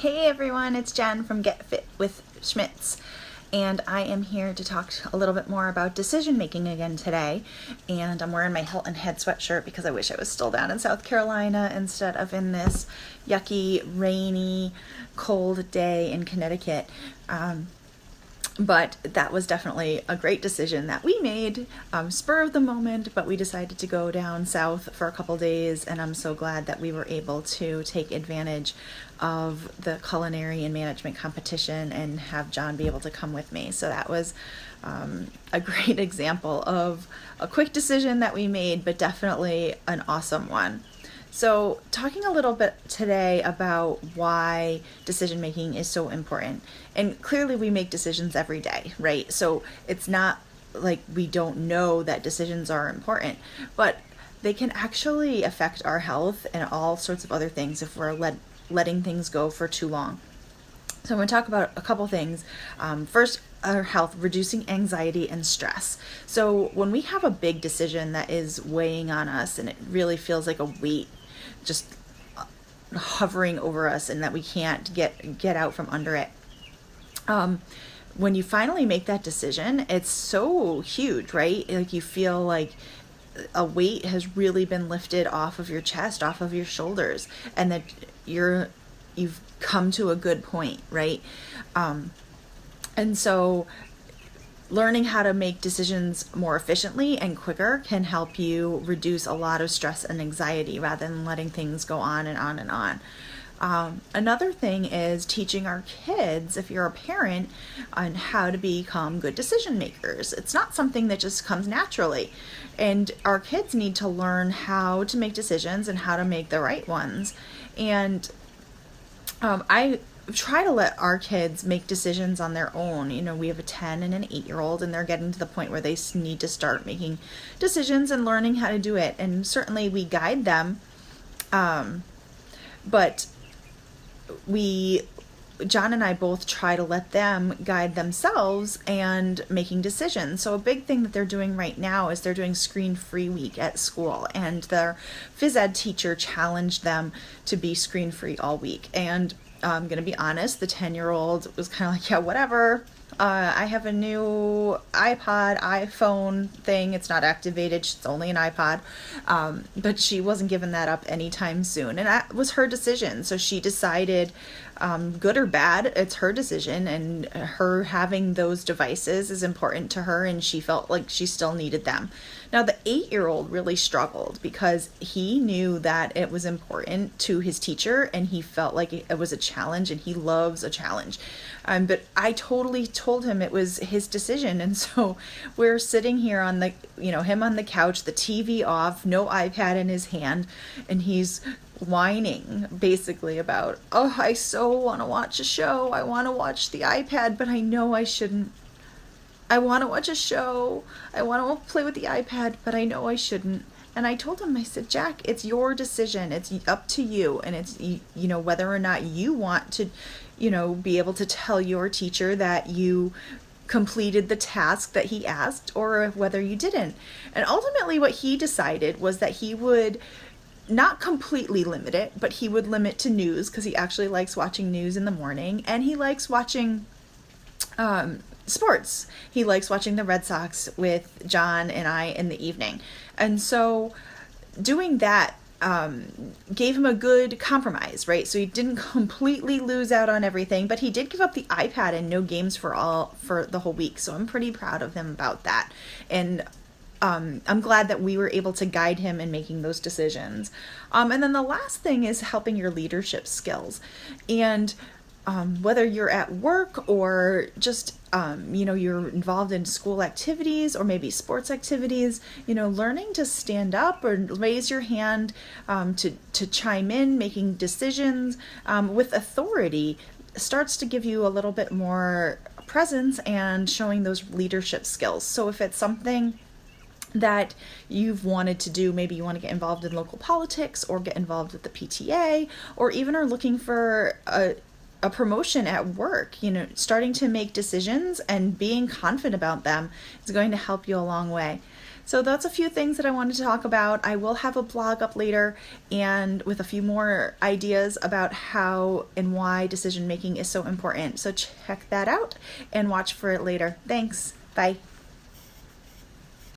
Hey everyone, it's Jen from Get Fit with Schmitz, and I am here to talk a little bit more about decision making again today. And I'm wearing my Hilton Head sweatshirt because I wish I was still down in South Carolina instead of in this yucky, rainy, cold day in Connecticut. But that was definitely a great decision that we made, spur of the moment, but we decided to go down south for a couple days, and I'm so glad that we were able to take advantage of the culinary and management competition and have John be able to come with me. So that was a great example of a quick decision that we made, but definitely an awesome one. So, talking a little bit today about why decision making is so important. And clearly, we make decisions every day, right? So, it's not like we don't know that decisions are important, but they can actually affect our health and all sorts of other things if we're letting things go for too long. So, I'm going to talk about a couple things. First, our health, reducing anxiety and stress. So, when we have a big decision that is weighing on us and it really feels like a weight just hovering over us and that we can't get out from under it. When you finally make that decision, it's so huge, right? Like you feel like a weight has really been lifted off of your chest, off of your shoulders, and that you've come to a good point, right? And so learning how to make decisions more efficiently and quicker can help you reduce a lot of stress and anxiety rather than letting things go on and on and on. Another thing is teaching our kids, if you're a parent, on how to become good decision makers. It's not something that just comes naturally. And our kids need to learn how to make decisions and how to make the right ones. And I try to let our kids make decisions on their own. You know, we have a 10 and an 8-year-old, and they're getting to the point where they need to start making decisions and learning how to do it. And certainly we guide them, but John and I both try to let them guide themselves and making decisions. So a big thing that they're doing right now is they're doing screen-free week at school, and their phys ed teacher challenged them to be screen-free all week. And I'm going to be honest, the 10-year-old was kind of like, yeah, whatever. I have a new iPhone thing. It's not activated. It's only an iPod. But she wasn't giving that up anytime soon. And that was her decision. So she decided, good or bad, it's her decision. And her having those devices is important to her. And she felt like she still needed them. Now, the 8-year-old really struggled because he knew that it was important to his teacher and he felt like it was a challenge, and he loves a challenge. But I totally told him it was his decision. And so we're sitting here on him on the couch, the TV off, no iPad in his hand, and he's whining basically about, oh, I so want to watch a show. I want to watch the iPad, but I know I shouldn't. I want to watch a show. I want to play with the iPad, but I know I shouldn't. And I told him, I said, Jack, it's your decision. It's up to you. And it's, whether or not you want to, be able to tell your teacher that you completed the task that he asked, or whether you didn't. And ultimately what he decided was that he would not completely limit it, but he would limit to news, because he actually likes watching news in the morning, and he likes watching sports. He likes watching the Red Sox with John and I in the evening. And so doing that gave him a good compromise, right? So he didn't completely lose out on everything, but he did give up the iPad and no games for the whole week. So I'm pretty proud of him about that. And I'm glad that we were able to guide him in making those decisions. And then the last thing is helping your leadership skills. And whether you're at work or just, you're involved in school activities or maybe sports activities, learning to stand up or raise your hand to chime in, making decisions with authority starts to give you a little bit more presence and showing those leadership skills. So if it's something that you've wanted to do, maybe you want to get involved in local politics or get involved with the PTA, or even are looking for a promotion at work, starting to make decisions and being confident about them is going to help you a long way. So that's a few things that I wanted to talk about. I will have a blog up later and with a few more ideas about how and why decision making is so important. So check that out and watch for it later. Thanks. Bye.